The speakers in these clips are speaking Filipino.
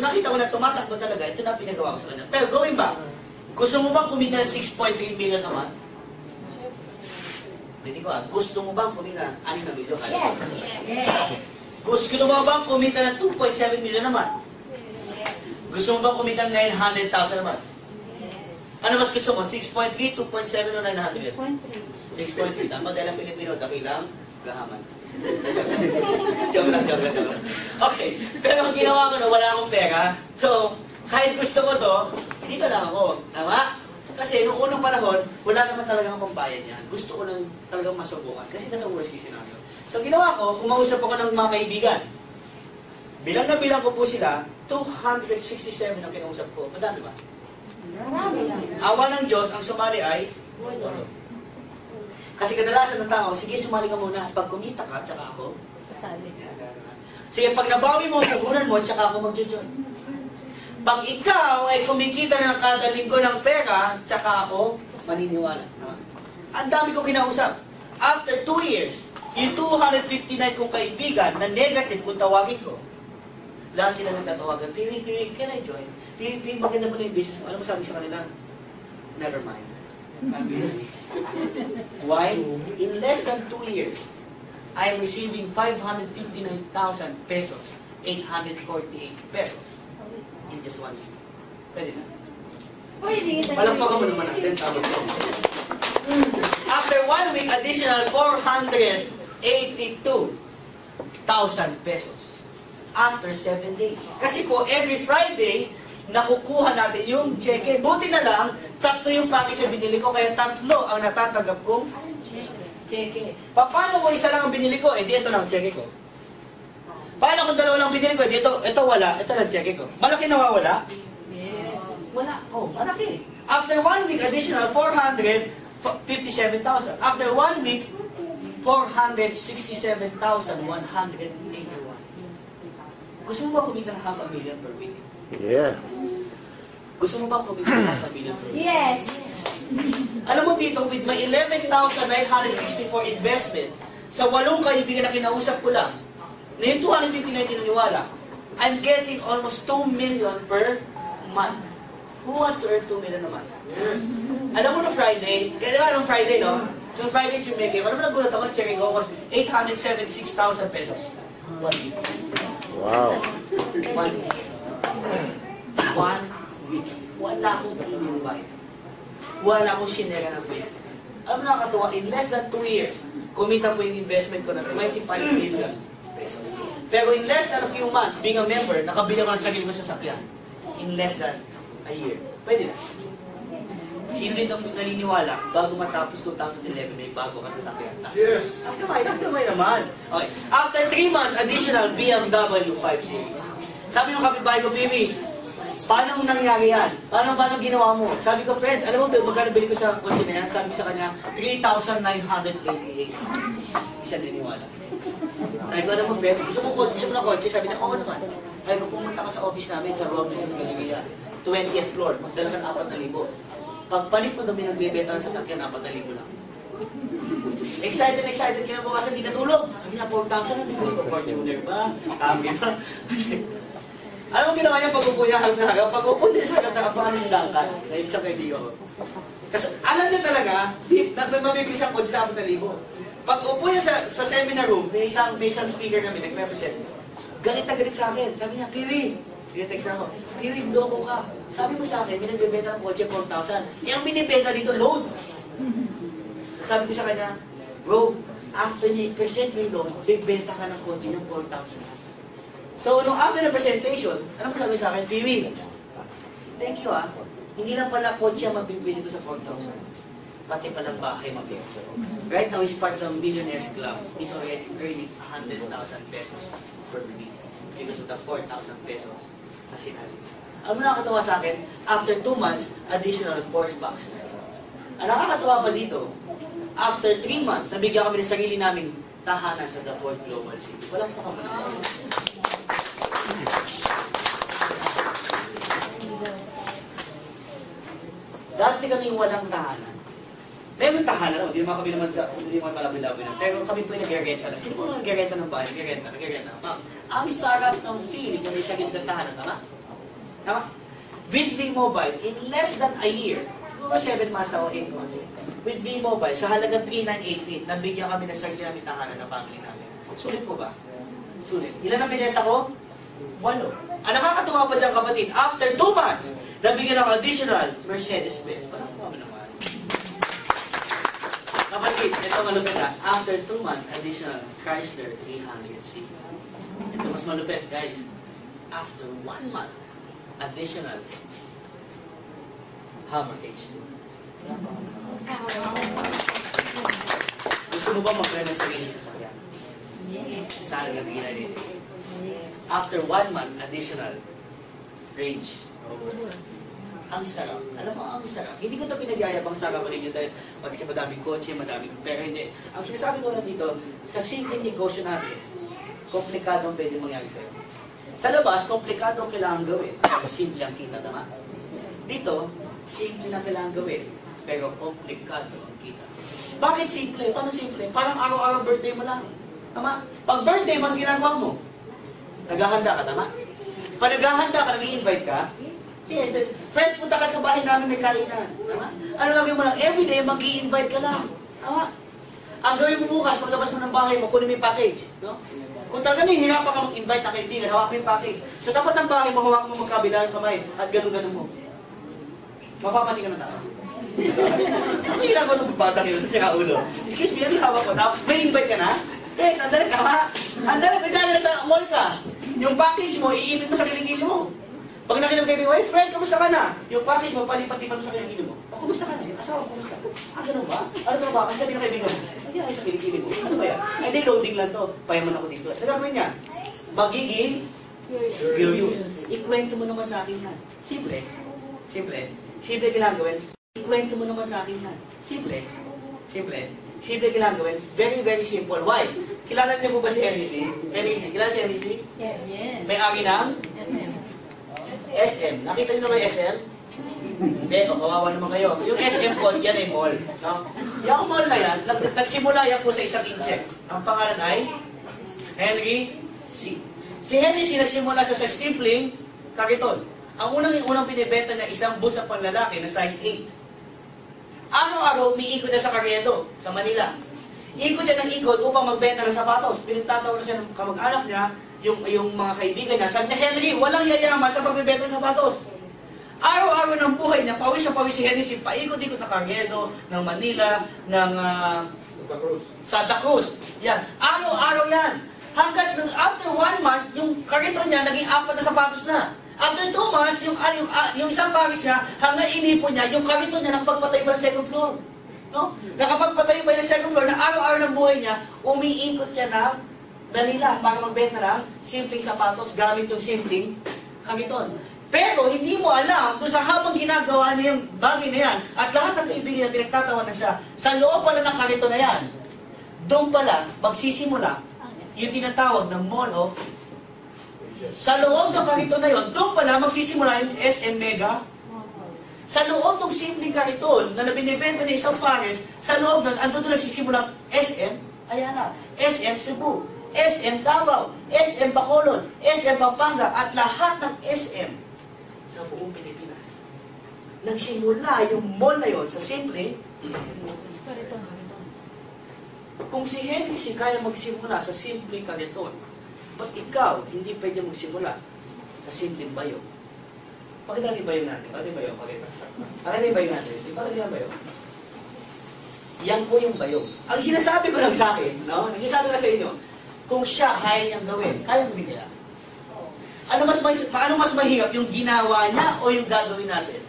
nakita ko na tumatakbo talaga, ito na pinagawa ko sa kanya. Pero going back, gusto mo bang kumita ng 6.3 million naman? Hindi ko gusto mo bang kumita ng 6 na million? Yes. Gusto mo bang kumita ng 2.7 million naman? Gusto mo bang kumita ng 900,000 naman? Ano mas gusto mo? 6.3, 2.7 o 900? 6.3. Tama dahil ang Pilipino, dakilang gahaman. Joke lang. Okay. Pero ang ginawa ko na wala akong pera. So, kahit gusto ko to, dito lang ako. Tama? Kasi noong unang panahon, wala naman talagang pambayad niya. Gusto ko lang talagang masubukan. Kasi nasa worst case scenario. So, ginawa ko, kumausap ako ng mga kaibigan. Bilang na bilang ko po sila, 267 ang kinausap ko. Madami ba? Awa ng Diyos, ang sumali ay 8. Kasi kadalasan ng tao, sige, sumali ka muna. Pag kumita ka, tsaka ako Sasali. sige, pag nabawi mo ang puhunan mo, tsaka ako mag-join. Pag ikaw ay kumikita na ng kada linggo ng pera, tsaka ako maniniwala. Ang dami ko kinausap. After 2 years, yung 259 kong kaibigan na negative kung tawagin ko, lahat sila nagtatawagan, Piri, can I join? Piri, maganda mo na yung business mo. Alam mo sabi sa kanila? Never mind. Why? In less than 2 years, I am receiving 559,000 pesos, 848 pesos in just 1 week. Pwede na. Palampakan mo naman ang 10,000 pesos. After 1 week, additional 482,000 pesos. After 7 days. Kasi po, every Friday, nakukuha natin yung cheque. Buti na lang, 3 yung package na binili ko, kaya 3 ang natatanggap kong cheque. Paano kung isa lang ang binili ko? Eh, di ito lang ang cheque ko. Paano kung 2 lang binili ko? Eh, di ito wala. Ito lang cheque ko. Malaki nawawala? Yes. Wala. Oh, malaki. After 1 week, additional 457,000. After 1 week, 467,181. Gusto mo ba kumita ng 500,000 per week? Yeah. Gusto mo ba kumita ng 500,000 per week? Yes. Alam mo dito, with my 11,964 investment, sa 8 kaibigan na kinausap ko lang, na yung 259 naniwala, I'm getting almost 2 million per month. Who wants to earn 2 million a month? Alam mo no Friday, kaya anong Friday, no? So Friday, Chumeke, alam mo nagulat ako, checking ko, was 876,000 pesos. 1 week. Wow. 1 week. 1 week. Wala akong inumbay. Wala akong sinera ng business. Alam mo nakakatuwa, in less than 2 years, kumita po yung investment ko na 25 million pesos. Pero in less than a few months, being a member, nakabili ako ng sarili ko sa sasakyan. In less than a year. Pwede na. Sino dito naniniwala, bago matapos 2011, may bago ka sa sasakyan? Yes. Tapos kamay naman. Okay. After 3 months, additional BMW 5 Series. Sabi ng kapitbahay ko, Bibi, paano nangyari yan? Paano ginawa mo? Sabi ko, Fred, alam mo, magkano bili ko sa kotse na yan? Sabi ko sa kanya, 3,988. Isa niniwala. Sabi ko, alam mo, Fred, gusto mo na kotse? Sabi niya, oo naman. Sabi ko, pumunta ka sa office namin sa Robinson Galleria, 20th floor, magdala ka ng 4,000. Pagpalit mo doon, nagbebenta ng sasakyan, 4,000 lang. Excited, kinabukasan, di natulog. Sabi niya, 4,000, Fortuner ba? Kami ba? Alam mo ginawa niya pag-upo niya hanggang pag-upo niya sa katapakan ni Duncan, na isang kaibigan ko. Kasi alam niya talaga, mabibili siyang kotse sa 4,000. Pag-upo niya sa seminar room, may isang speaker kami, nag-represent. Galit na galit sa akin. Sabi niya, Piri, text na ako, Piri, loko ka. Sabi mo sa akin, may nagbebenta ng kotse 4,000. Eh, ang binibenta dito, load. Sabi ko sa kanya, bro, after niya i-present mo yung loan, bibenta ka ng kotse ng 4,000. So, nung after the presentation, ano mo sabi sa akin? Piri, thank you ah. Hindi lang pala kotse ang mabibili ko sa 4,000. Pati palang bahay mabibili. Right now, he's part of the Millionaires Club. He's already earning 100,000 pesos per week because of the 4,000 pesos na sinali. Ang nakakatawa sa akin, after 2 months, additional Porsche box. Ang nakakatawa pa dito, after 3 months, nabigyan kami ng sarili naming tahanan sa The Ford Global City. Walang pa kami ng dati kami walang tahanan. Meron tahanan, hindi naman kami hindi naman palabi-labi na. Pero kami po yung nag-renta na. Sino po nag-renta ng bahay? Nag-renta. Ang sarap ng feeling na may sakit ng tahanan, tama? Tama? With V-Mobile, in less than a year, 7 months ako, 8 months. With V-Mobile, sa halagang 3,988, nabigyan kami ng sarili namin tahanan ng family namin. Sulit po ba? Sulit. Ilan ang binenta ko? 8. Ang nakakatuwa pa dyan, kapatid, after 2 months, nabigyan ako additional Mercedes-Benz. Parang kami naman. Kapatid, ito malupit ha. After 2 months, additional Chrysler 300C. Ito mas malupit, guys. After 1 month, additional Hummer H2. Gusto mo ba mag-rent ng sarili sa sakyan? Yes. Saan ka bigyan dito? After 1 month, additional Range Rover. Ang sarap. Alam mo, ang sarap. Hindi ko ito pinagyayabang sa kapatid nyo dahil pati madaming kotse, madaming pera. Hindi. Ang sinasabi ko lang dito, sa simple negosyo natin, komplikado ang pwede mangyari sa'yo. Sa labas, komplikado ang kailangan gawin. Pero simple ang kita, tama? Dito, simple lang kailangan gawin. Pero komplikado ang kita. Bakit simple? Paano simple? Parang araw-araw birthday mo lang. Tama? Pag birthday mo, ang ginagawa mo? Naghahanda ka, tama? Pag naghahanda ka, nag-i-invite ka? Yes, friend, punta ka sa bahay namin, may kainan. Tama? Ano lagi mo lang? Everyday, mag-i-invite ka lang. Tama? Ang gawin mo bukas, paglabas mo ng bahay mo, kunin mo yung package. No? Kung talaga hirapan ka mag-invite na kaibigan, hawak mo yung package. Sa tapat ng bahay mo, hawak mo magkabilang kamay at ganun-ganun mo. Mapapansin ka ng tao. Ang ginagawa ng batang yun, sa ulo. Excuse me, ano hawak ko? May invite ka na? Yes, andali ka ha? Andali, kagaya sa mall ka. Yung package mo, iipit mo sa kiligili mo. Pag nakinig kayo, hey friend, kamusta ka na? Yung package mo, palipat-lipat mo sa kiligili mo. O, kumusta ka na? Yung asawa, kumusta? Ganun ba? Ano ba ba? Kasi sabi ng kaibigan mo, hindi na sa kiligili mo. Ano ba yan? Ay, hindi, loading lang to. Payaman ako dito. Sa gagawin niya, magiging furious. Ikwento mo naman sa akin yan. Simple. Simple. Simple kailangan gawin. Ikwento mo naman sa akin yan. Simple. Simple. Simple kailangan gawin. Very, very simple. Why? Kilala niyo po ba si Henry C? Henry C. Kilala si Henry C? Yes. Yes. May-ari ng SM. SM. Nakita niyo na ba yung SM? Hindi, kawawa naman kayo. Yung SM po, yan ay mall. No? Yung mall na yan, nagsimula yan po sa isang insect. Ang pangalan ay Henry C. Si Henry C. nagsimula sa simpleng kariton. Ang unang binibenta na isang bus ng panlalaki na size 8. Araw-araw, umiikot niya sa Carriedo, sa Manila. Ikot niya ng ikot upang magbenta ng sapatos. Pinagtatawa na siya ng kamag-anak niya, yung mga kaibigan niya. Sabi niya, Henry, walang yayaman sa pagbibenta ng sapatos. Araw-araw ng buhay niya, pawis na pawis si Henry, paikot-ikot na Carriedo, ng Manila, ng Santa Cruz. Yan. Araw-araw yan. Hanggat after 1 month, yung kariton niya, naging 4 na sapatos na. After 2 months, yung isang paris niya, hanggang inipon niya, yung kariton niya nakapagpatay pa sa second floor. No? Nakapagpatay pa ng second floor na araw-araw ng buhay niya, umiikot niya ng Manila para magbenta ng simpleng sapatos gamit yung simpleng kariton. Pero hindi mo alam kung sa habang ginagawa niya yung bagay na yan at lahat ng kaibigan na pinagtatawa na siya, sa loob pala ng kariton na yan, doon pala magsisimula yung tinatawag ng mall of sa loob ng kariton na yun, doon pala magsisimula yung SM Mega. Sa loob ng simpleng kariton na binibenta ng isang pares, sa loob nun, ando doon nagsisimula SM Ayala, SM Cebu, SM Davao, SM Bacolod, SM Pampanga, at lahat ng SM sa buong Pilipinas. Nagsimula yung mall na yun sa simple Kariton. Kung si Henry si kaya magsimula sa simpleng kariton, ba't ikaw hindi pwede magsimula sa simpleng bayo? Pakita natin bayo natin. Pakita bayo. Pakita yung bayo natin. Pakita yung bayo. Yan po yung bayo. Ang sinasabi ko lang sa akin, no? Ang sinasabi ko lang sa inyo, kung siya kaya niyang gawin, kaya mo din kaya? Ano mas mahirap? Yung ginawa niya o yung gagawin natin?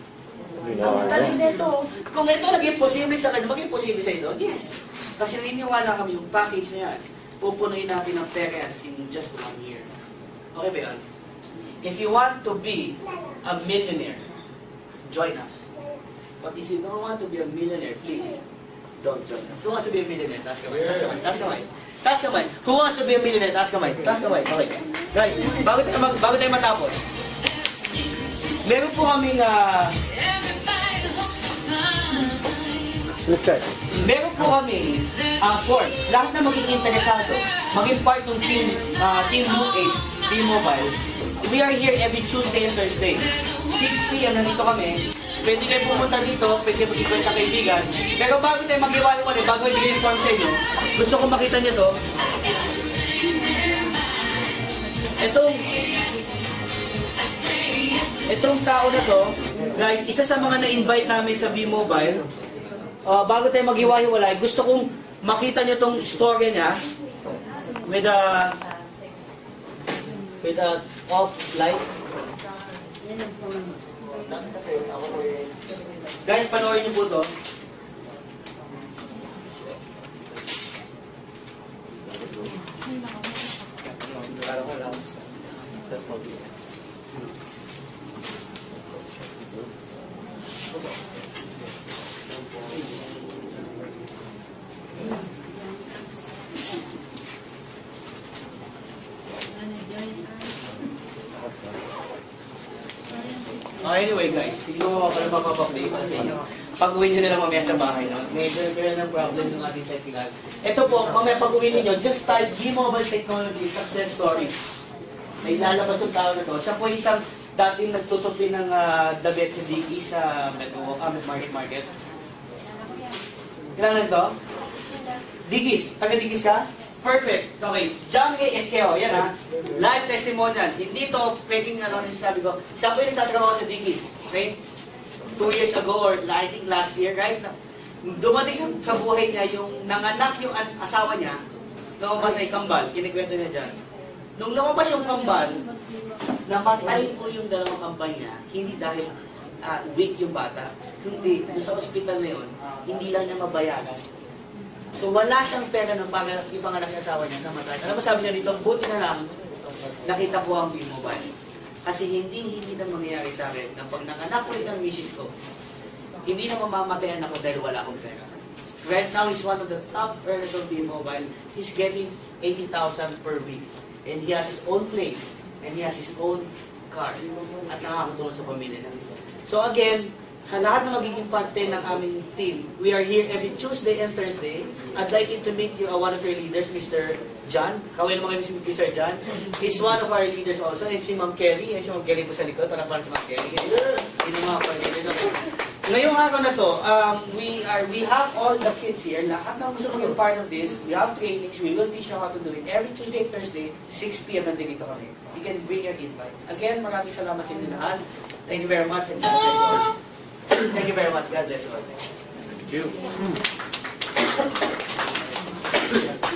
Ang dali nito. Kung ito naging posible sa kanya, maging posible sa ito? Yes. Kasi naniniwala kami yung package na yan, pupunuin natin ng peres in just 1 year. Okay ba yan? If you want to be a millionaire, join us. But if you don't want to be a millionaire, please, don't join us. Who wants to be a millionaire? Taas kamay. Taas kamay. Taas kamay. Who wants to be a millionaire? Taas kamay. Taas kamay. Okay. Right. Bago tayo matapos. Meron po kaming meron po kami form. Lahat na maging interesado, maging part ng team Team Move 8, Team Mobile, we are here every Tuesday and Thursday. 6 p.m. nandito kami. Pwede kayo pumunta dito, pwede kayo magkikwenta kaibigan. Pero bago tayo mag-iwalay, bago ibigay yung form sa inyo, gusto ko makita nyo to. Itong tao na to, guys, isa sa mga na-invite namin sa V-Mobile. Bago tayo mag-iwalay, gusto kong makita nyo tong story niya with a off light. Guys, panoorin niyo po to. Anyway guys, hindi ko pala mapapapay pa sa inyo. Pag-uwi nyo na lang mamaya sa bahay, no? Medyo ng problem ng ating technical. Ito po, mamaya pag-uwi ninyo, just type V-Mobile Technology Success Stories. May lalabas yung tao na to. Siya po isang dating nagtutupi ng damit sa Dickies sa Market. Kailangan to? Dickies. Taga-Dickies ka? Perfect. Okay. John K. SKO. Yan ha. Live testimonial. Hindi to peking sabi ko. Siya po yung nagtatrabaho sa Dickies. Okay? 2 years ago or I think last year, right? Dumating sa buhay niya yung nanganak yung asawa niya, lumabas ay kambal. Kinikwento niya dyan. Nung lumabas yung kambal, namatay po yung dalawang kambal niya, hindi dahil weak yung bata. Hindi. Doon sa ospital na yun, hindi lang niya mabayaran. So wala siyang pera ng para ipanganak sa asawa niya, namatay. Alam mo sabi niya dito, buti na lang, nakita ko ang V-Mobile. Kasi hindi na mangyayari sa akin na pag nanganak ko rin ang misis ko, hindi na mamamatayan ako dahil wala akong pera. Right now, he's one of the top earners of V-Mobile. He's getting 80,000 per week. And he has his own place. And he has his own car. At nakakatulong sa pamilya niya. So again, sa lahat ng magiging parte ng aming team, we are here every Tuesday and Thursday. I'd like you to meet one of your leaders, Mr. John. Kawin mo kayo si Mr. John. He's one of our leaders also. And si Ma'am Kelly. Si Ma'am Kelly po sa likod. Para si Ma'am Kelly. Yun ang mga leaders. Ngayong araw na to, we have all the kids here. Lahat na gusto maging part of this. We have trainings. We will teach you how to do it. Every Tuesday and Thursday, 6 p.m. nandito kami. You can bring your invites. Again, maraming salamat sa inyo lahat. Thank you very much. And God bless you all. Thank you very much. God bless you all. Thank you.